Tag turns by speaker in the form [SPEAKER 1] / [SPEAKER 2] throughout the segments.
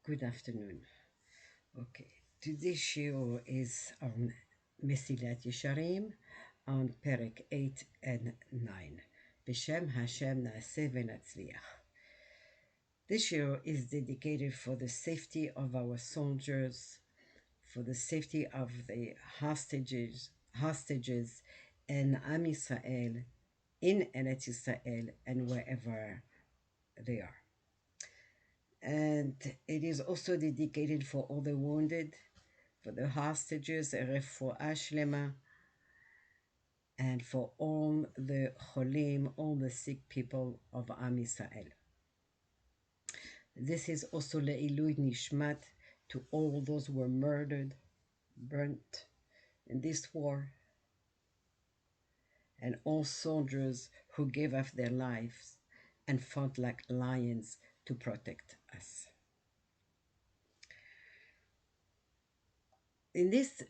[SPEAKER 1] Good afternoon. Okay, today's show is on Mesilat Yesharim on Perek 8 and 9. B'Shem Hashem Na'aseh V'Natzliach. This show is dedicated for the safety of our soldiers, for the safety of the hostages in Am Yisrael, in Eretz Yisrael, and wherever they are. And it is also dedicated for all the wounded, for the hostages, refuah shlema, and for all the cholim, all the sick people of Am Yisrael. This is also le'ilui nishmat, to all those who were murdered, burnt in this war, and all soldiers who gave up their lives and fought like lions to protect us. In this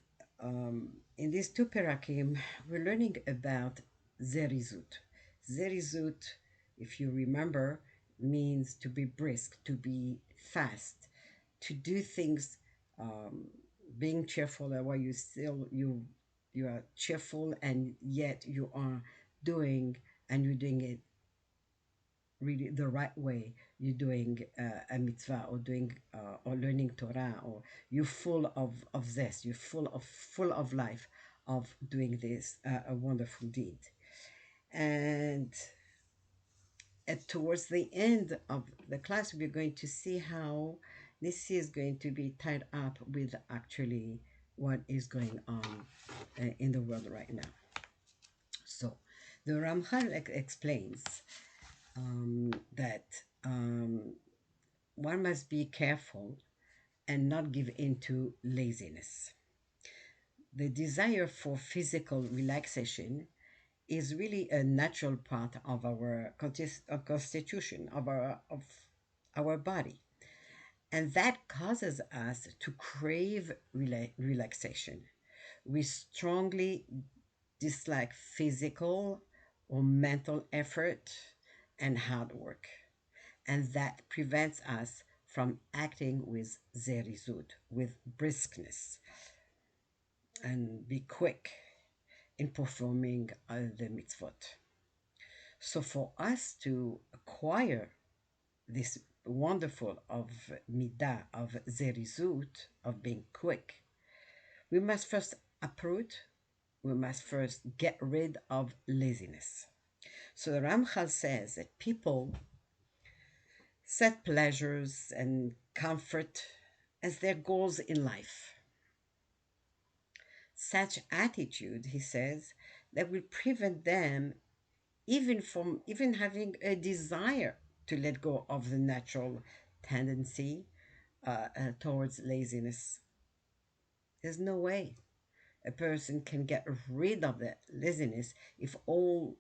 [SPEAKER 1] in these two perakim, we're learning about zerizut. Zerizut, if you remember, means to be brisk, to be fast, to do things, um, being cheerful. While you are cheerful, and yet you are doing and you're doing it really the right way. You're doing a mitzvah, or doing or learning Torah, or you're full of zest, you're full of life, of doing this a wonderful deed. And towards the end of the class, we're going to see how this is going to be tied up with actually what is going on in the world right now. So the Ramchal explains that one must be careful and not give in to laziness. The desire for physical relaxation is really a natural part of our constitution, of our body. And that causes us to crave relaxation. We strongly dislike physical or mental effort and hard work. And that prevents us from acting with zerizut, with briskness, and be quick in performing the mitzvot. So for us to acquire this wonderful of midah, of zerizut, of being quick, we must first uproot, we must first get rid of laziness. So the Ramchal says that people set pleasures and comfort as their goals in life. Such attitude, he says, that will prevent them even having a desire to let go of the natural tendency towards laziness. There's no way a person can get rid of that laziness if all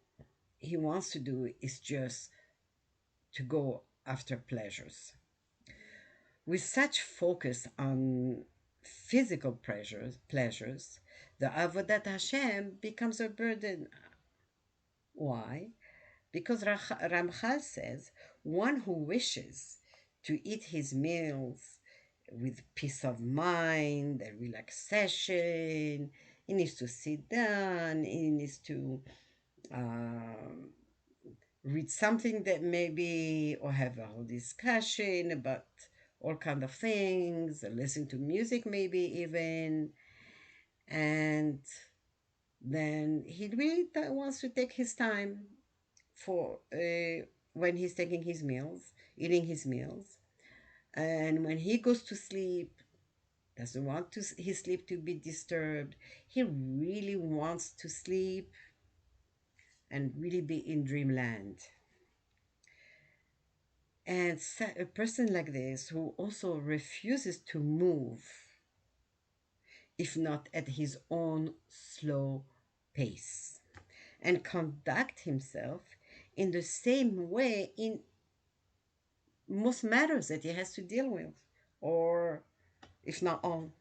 [SPEAKER 1] he wants to do is just to go after pleasures. With such focus on physical pleasures, the Avodat Hashem becomes a burden. Why? Because Ramchal says one who wishes to eat his meals with peace of mind and relaxation, he needs to sit down, he needs to um, read something that maybe, or have a whole discussion about all kind of things, listen to music maybe even, and then he really wants to take his time for when he's taking his meals, eating his meals, and when he goes to sleep, doesn't want his sleep to be disturbed. He really wants to sleep and really be in dreamland. And a person like this who also refuses to move, if not at his own slow pace, and conduct himself in the same way in most matters that he has to deal with, or if not all.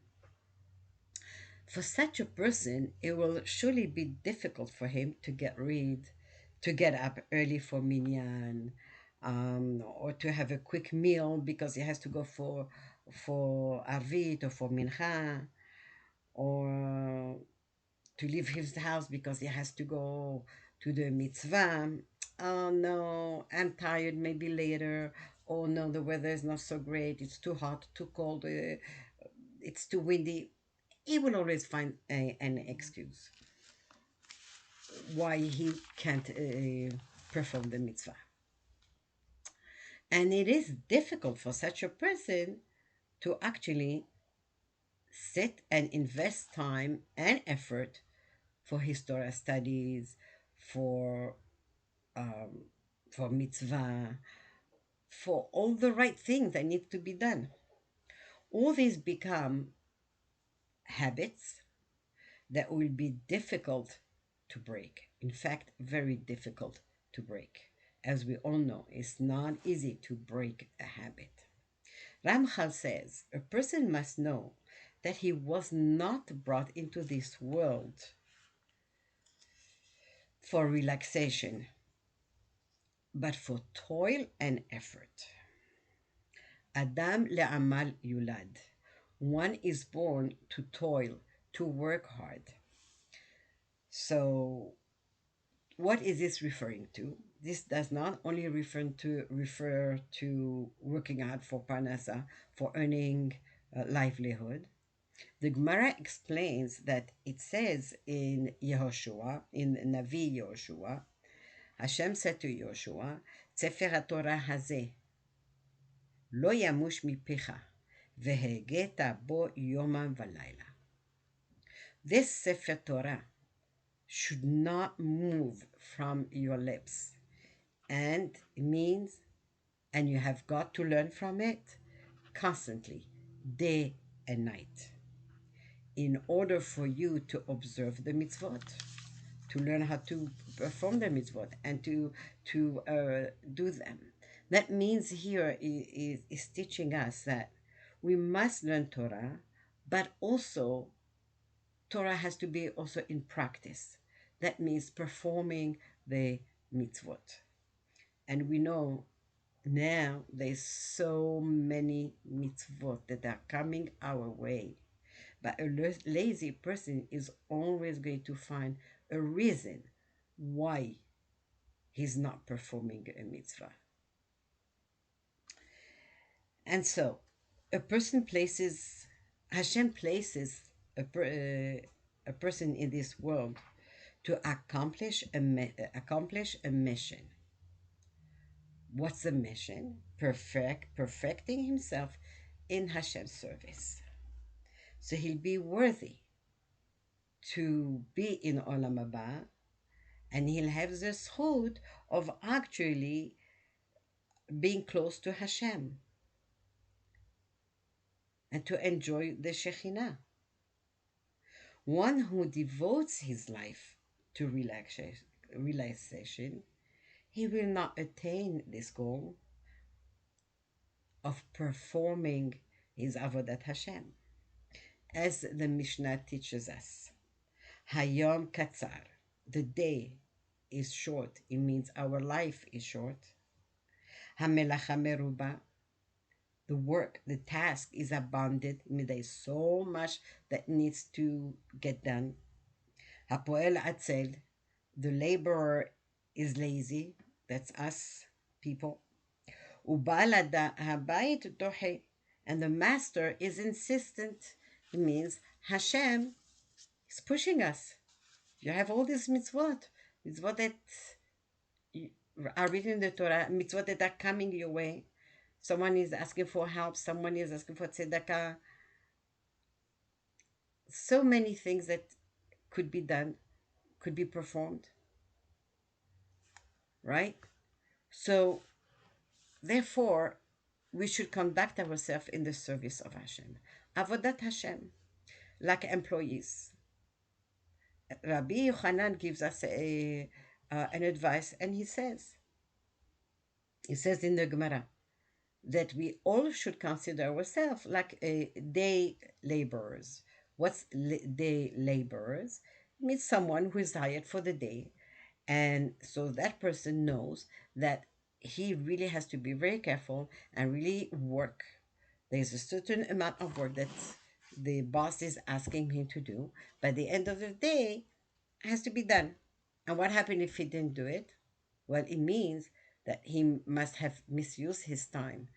[SPEAKER 1] For such a person, it will surely be difficult for him to get up early for minyan, or to have a quick meal because he has to go for Arvit or for Mincha, or to leave his house because he has to go to the mitzvah. Oh no, I'm tired, maybe later. Oh no, the weather is not so great. It's too hot, too cold, it's too windy. He will always find an excuse why he can't perform the mitzvah. And it is difficult for such a person to actually sit and invest time and effort for his Torah studies, for um, for mitzvah, for all the right things that need to be done. All these become habits that will be difficult to break. In fact, very difficult to break. As we all know, it's not easy to break a habit. Ramchal says a person must know that he was not brought into this world for relaxation, but for toil and effort. Adam le'amal yulad. One is born to toil, to work hard. So, what is this referring to? This does not only refer to working hard for parnasa, for earning livelihood. The Gemara explains that it says in Yehoshua, in Navi Yehoshua, Hashem said to Yehoshua, Sefer HaTorah hazeh lo yamush mipicha vehegeta bo yomam valayla. This Sefer Torah should not move from your lips. And it means, and you have got to learn from it constantly, day and night, in order for you to observe the mitzvot, to learn how to perform the mitzvot and to do them. That means here is teaching us that we must learn Torah, but also Torah has to be also in practice. That means performing the mitzvot. And we know now there's so many mitzvot that are coming our way. But a lazy person is always going to find a reason why he's not performing a mitzvah. And so, Hashem places a person in this world to accomplish a mission. What's the mission? Perfecting himself in Hashem's service. So he'll be worthy to be in Olam Haba, and he'll have the zchut of actually being close to Hashem and to enjoy the Shekhinah. One who devotes his life to relaxation, he will not attain this goal of performing his avodat Hashem. As the Mishnah teaches us, Hayom Katzar, the day is short. It means our life is short. Hamelacha meruba, the work, the task is abundant. I mean, there's so much that needs to get done. Hapoel atzel, the laborer is lazy. That's us people. Ubalada habayit dohe, and the master is insistent. It means Hashem is pushing us. You have all these mitzvot that are written in the Torah, mitzvot that are coming your way. Someone is asking for help, someone is asking for tzedakah. So many things that could be done, could be performed, right? So, therefore, we should conduct ourselves in the service of Hashem. Avodat Hashem, like employees. Rabbi Yochanan gives us an advice, and he says in the Gemara that we all should consider ourselves like day laborers. What's day laborers? It means someone who is hired for the day, and so that person knows that he really has to be very careful and really work There's a certain amount of work that the boss is asking him to do. By the end of the day, it has to be done. And what happened if he didn't do it? Well, it means that he must have misused his time.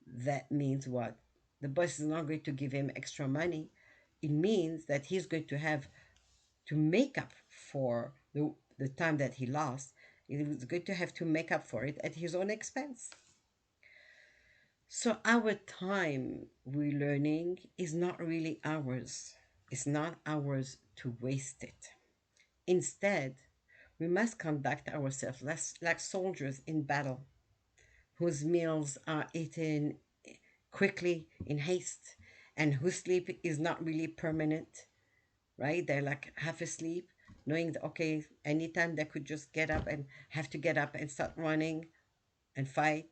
[SPEAKER 1] That means what? The boss is not going to give him extra money. It means that he's going to have to make up for the time that he lost. He was going to have to make up for it at his own expense. So our time we're learning is not really ours. It's not ours to waste it. Instead, we must conduct ourselves like soldiers in battle, whose meals are eaten quickly in haste and whose sleep is not really permanent, right? They're like half asleep, knowing that, okay, anytime they could just get up and have to get up and start running and fight,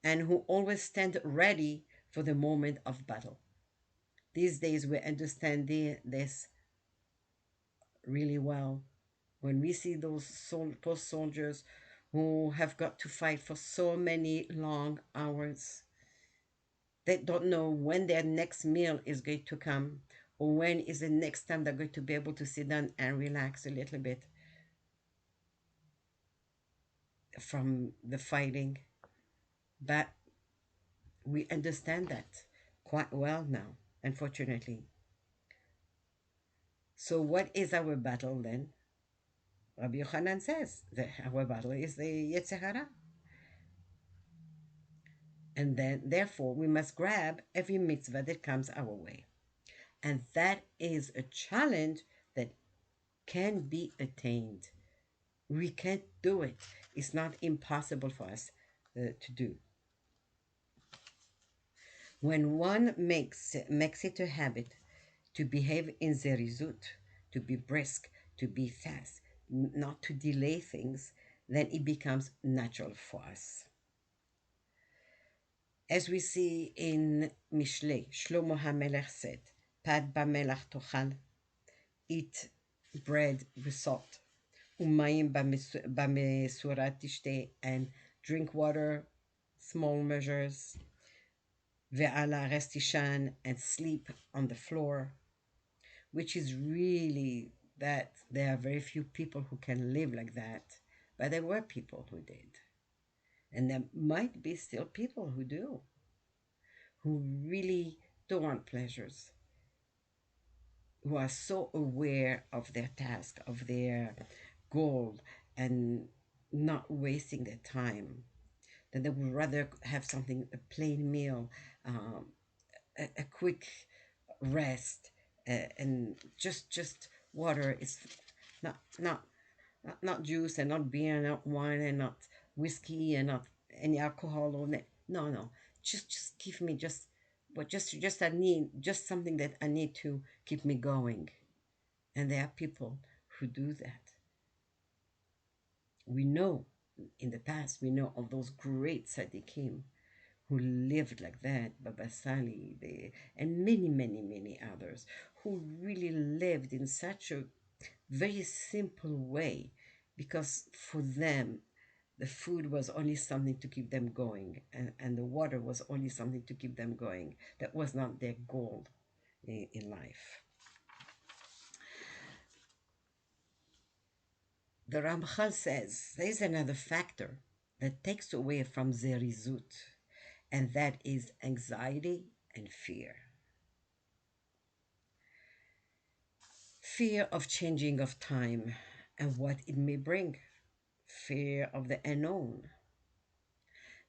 [SPEAKER 1] and who always stand ready for the moment of battle. These days, we understand this really well when we see those post soldiers who have got to fight for so many long hours. They don't know when their next meal is going to come or when is the next time they're going to be able to sit down and relax a little bit from the fighting. But we understand that quite well now, unfortunately. So, what is our battle then? Rabbi Yochanan says that our battle is the Yetzirah. And then, therefore, we must grab every mitzvah that comes our way. And that is a challenge that can be attained. We can't do it. It's not impossible for us to do. When one makes it a habit to behave in zerizut, to be brisk, to be fast, not to delay things, then it becomes natural for us. As we see in Mishle, Shlomo HaMelech said, Pad b'melach tochal, eat bread with salt, umayim b'mesurat tishte, and drink water, small measures, ve'ala restishan, and sleep on the floor, which is really that there are very few people who can live like that, but there were people who did. And there might be still people who do, who really don't want pleasures, who are so aware of their task, of their goal, and not wasting their time, that they would rather have something, a plain meal, a quick rest, and just water. It's not not juice and not beer and not wine and not whiskey and not any alcohol or no. Just give me just but just I need just something that I need to keep me going. And there are people who do that. We know in the past we know of those great tzaddikim who lived like that, Baba Sali, and many others who really lived in such a very simple way because for them the food was only something to keep them going and the water was only something to keep them going. That was not their goal in life. The Ramchal says there is another factor that takes away from zerizut, and that is anxiety and fear. Fear of changing of time and what it may bring, fear of the unknown.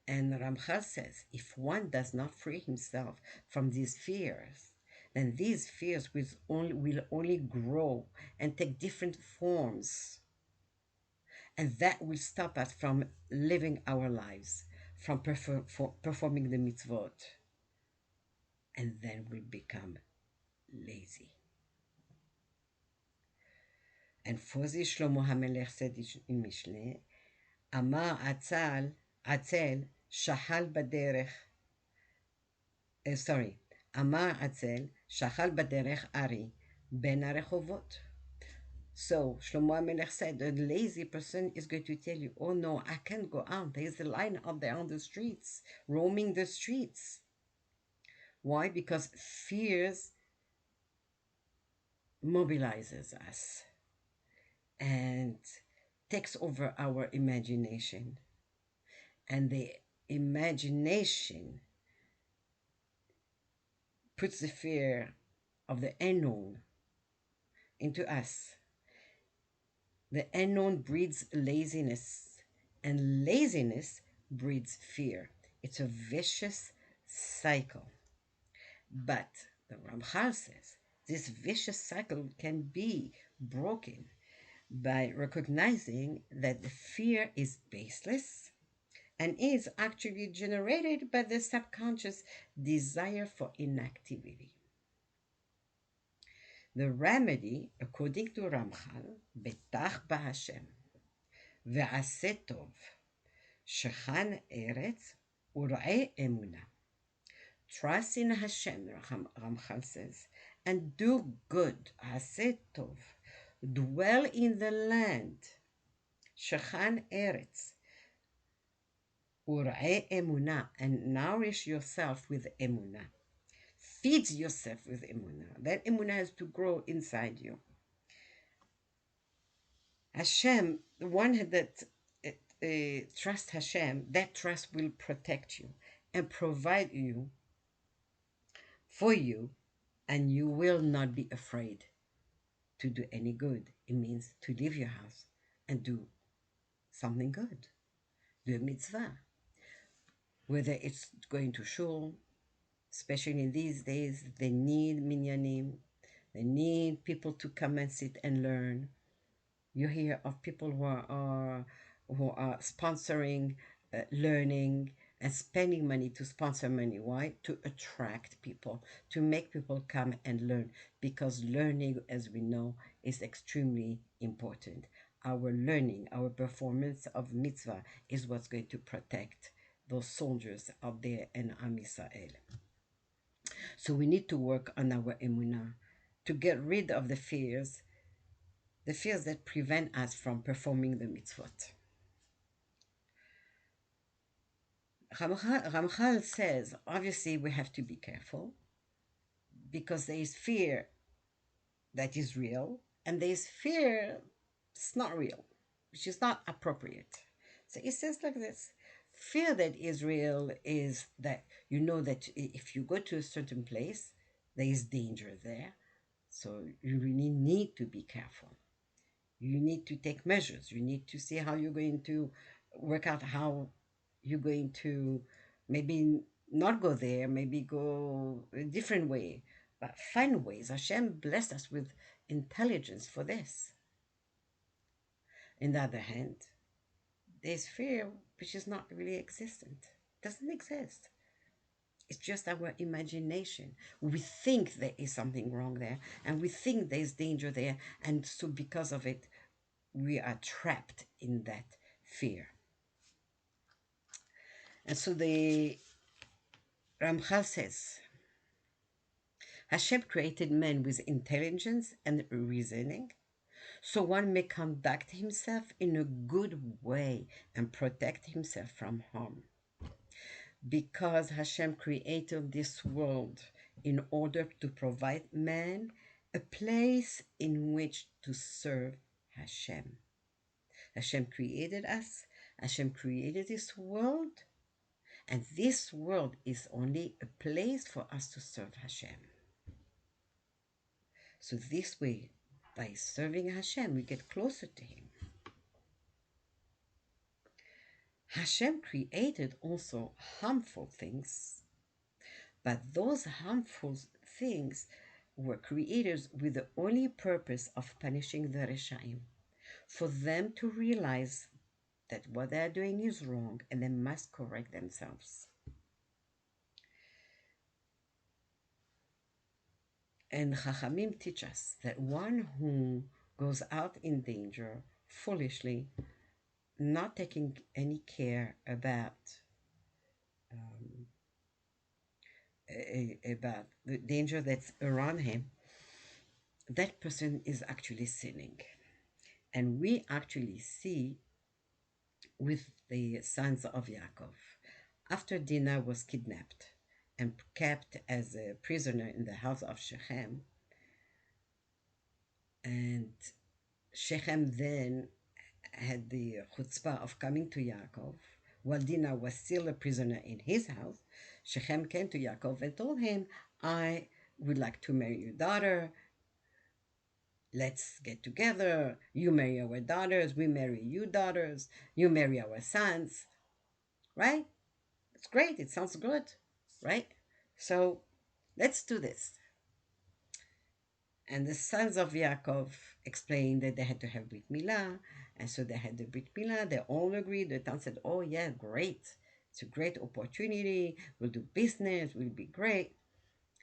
[SPEAKER 1] And Ramchal says if one does not free himself from these fears, then these fears will only grow and take different forms. And that will stop us from living our lives, from performing the mitzvot. And then we become lazy. And for this, Shlomo HaMelech said in Mishle, Amar Atzel, Shahal Baderech, sorry, Amar Atzel, Shahal Baderech Ari, Ben Arechovot. So Shlomo HaMelech said, a lazy person is going to tell you, oh no, I can't go out. There's a line out there on the streets, roaming the streets. Why? Because fears mobilizes us and takes over our imagination. And the imagination puts the fear of the unknown into us. The unknown breeds laziness, and laziness breeds fear. It's a vicious cycle. But the Ramchal says this vicious cycle can be broken by recognizing that the fear is baseless and is actually generated by the subconscious desire for inactivity. The remedy, according to Ramchal, betach b'Hashem, ve'aseh tov, shechan eretz, ura'e emunah. Trust in Hashem, Ramchal says, and do good, aseh tov. Dwell in the land, shechan eretz, ura'e emunah, and nourish yourself with emunah. Feed yourself with emunah. That emunah has to grow inside you. Hashem, the one that trust Hashem, that trust will protect you and provide you for you, and you will not be afraid to do any good. It means to leave your house and do something good, do a mitzvah. Whether it's going to shul, especially in these days, they need minyanim, they need people to come and sit and learn. You hear of people who are sponsoring learning and spending money to sponsor money. Why? To attract people, to make people come and learn, because learning, as we know, is extremely important. Our learning, our performance of mitzvah is what's going to protect those soldiers out there in Am Yisrael. So we need to work on our emunah to get rid of the fears that prevent us from performing the mitzvot. Ramchal says, obviously, we have to be careful because there is fear that is real, and there is fear that's not real, which is not appropriate. So he says like this: fear that is real is that you know that if you go to a certain place, there is danger there. So you really need to be careful. You need to take measures. You need to see how you're going to work out how you're going to maybe not go there, maybe go a different way, but find ways. Hashem blessed us with intelligence for this. On the other hand, there's fear which is not really existent, doesn't exist. It's just our imagination. We think there is something wrong there, and we think there's danger there, and so because of it, we are trapped in that fear. And so the Ramchal says, Hashem created man with intelligence and reasoning, so one may conduct himself in a good way and protect himself from harm. Because Hashem created this world in order to provide man a place in which to serve Hashem. Hashem created us, Hashem created this world, and this world is only a place for us to serve Hashem. So this way, by serving Hashem, we get closer to Him. Hashem created also harmful things, but those harmful things were created with the only purpose of punishing the Reshaim, for them to realize that what they are doing is wrong and they must correct themselves. And Chachamim teach us that one who goes out in danger foolishly, not taking any care about about the danger that's around him, that person is actually sinning. And we actually see with the sons of Yaakov, after Dinah was kidnapped and kept as a prisoner in the house of Shechem. And Shechem then had the chutzpah of coming to Yaakov while Dinah was still a prisoner in his house. Shechem came to Yaakov and told him, I would like to marry your daughter. Let's get together. You marry our daughters, we marry you daughters, you marry our sons, right? It's great. It sounds good, right? So let's do this. And the sons of Yaakov explained that they had to have Brit Milah. And so they had the Brit Milah. They all agreed. The town said, oh, yeah, great. It's a great opportunity. We'll do business. We'll be great.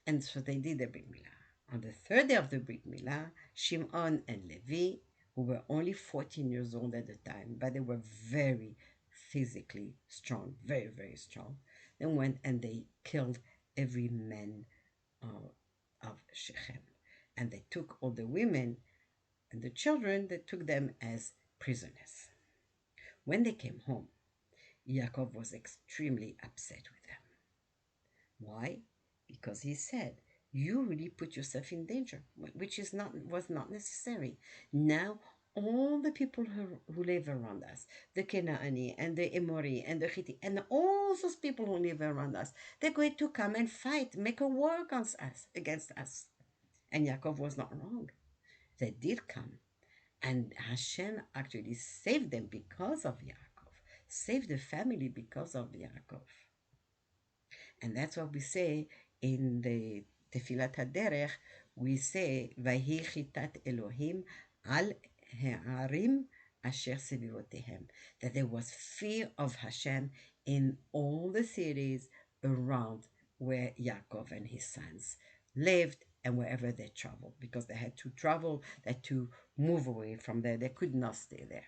[SPEAKER 1] And so they did the Brit Milah. On the third day of the Brit Milah, Shimon and Levi, who were only 14 years old at the time, but they were very physically strong, very, very strong, they went and they killed every man of Shechem. And they took all the women and the children, they took them as prisoners. When they came home, Yaakov was extremely upset with them. Why? Because he said, you really put yourself in danger, which is not was not necessary. Now all the people who live around us, the Kenani and the Emori and the Hitti and all those people who live around us, they're going to come and fight, make a war against us. And Yaakov was not wrong. They did come. And Hashem actually saved them because of Yaakov, saved the family because of Yaakov. And that's what we say in the Tefilat HaDerech. We say, Vahi chitat Elohim al ha'arim asher sevivotehem. That there was fear of Hashem in all the cities around where Yaakov and his sons lived and wherever they traveled, because they had to travel, they had to move away from there. They could not stay there.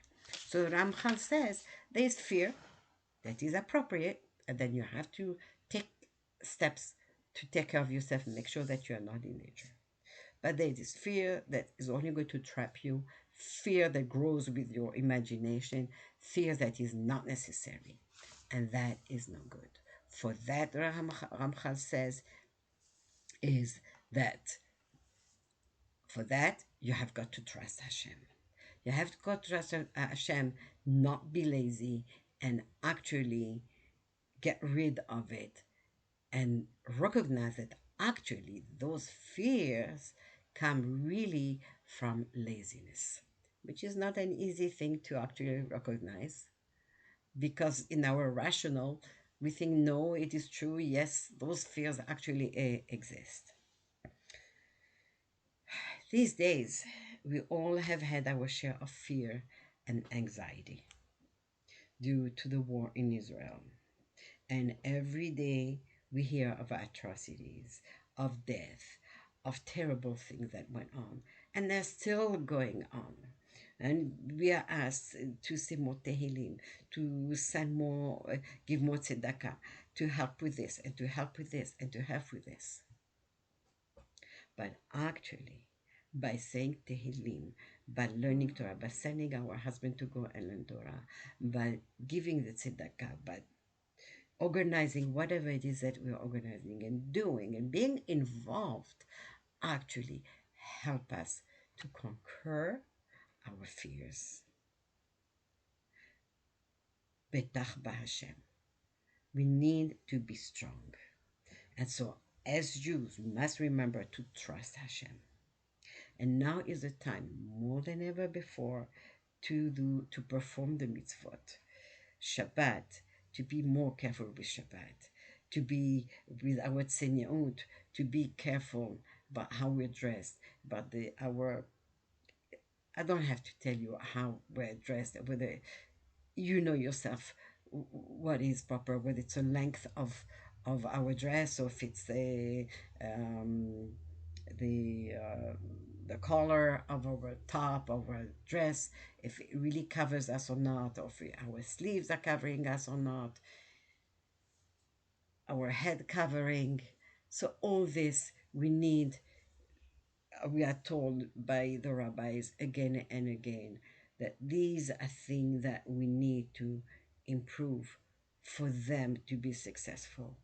[SPEAKER 1] So Ramchal says there is fear that is appropriate, and then you have to take steps to take care of yourself and make sure that you are not in danger. But there is fear that is only going to trap you, fear that grows with your imagination, fear that is not necessary, and that is no good. For that, Ramchal says, is that for that you have got to trust Hashem. You have got to trust Hashem, not be lazy, and actually get rid of it and recognize that actually those fears come really from laziness, which is not an easy thing to actually recognize, because in our rational we think, no, it is true, yes, those fears actually exist. These days we all have had our share of fear and anxiety due to the war in Israel. And every day we hear of atrocities, of death, of terrible things that went on. And they're still going on. And we are asked to say more tehillim, to send more, give more tzedakah, to help with this, and to help with this, and to help with this. But actually, by saying tehillim, by learning Torah, by sending our husband to go and learn Torah, by giving the tzedakah, by organizing whatever it is that we're organizing and doing and being involved actually help us to conquer our fears. Betach b'Hashem. We need to be strong. And so as Jews, we must remember to trust Hashem. And now is the time, more than ever before, to perform the mitzvot. Shabbat, to be more careful with Shabbat, to be with our tzeniut, to be careful about how we're dressed, about our. I don't have to tell you how we're dressed, whether you know yourself what is proper, whether it's a length of our dress, or if it's the the collar of our top of our dress, if it really covers us or not, or if our sleeves are covering us or not, our head covering. So all this we need, we are told by the rabbis again and again, that these are things that we need to improve for them to be successful,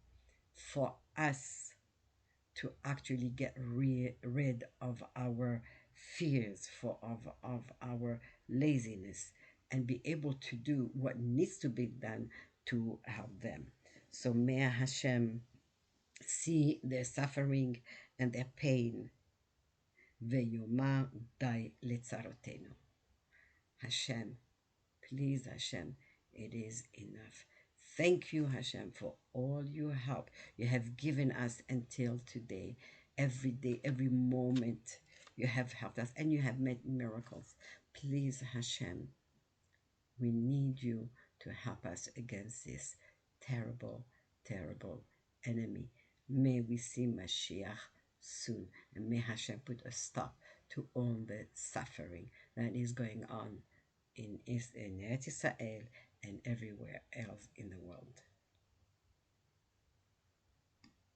[SPEAKER 1] for us to actually get rid of our fears, of our laziness, and be able to do what needs to be done to help them. So may Hashem see their suffering and their pain. Veyoma dai letzarotenu. Hashem, please Hashem, it is enough. Thank you, Hashem, for all your help you have given us until today. Every day, every moment, you have helped us and you have made miracles. Please, Hashem, we need you to help us against this terrible, terrible enemy. May we see Mashiach soon, and may Hashem put a stop to all the suffering that is going on in Eretz Israel and everywhere else in the world.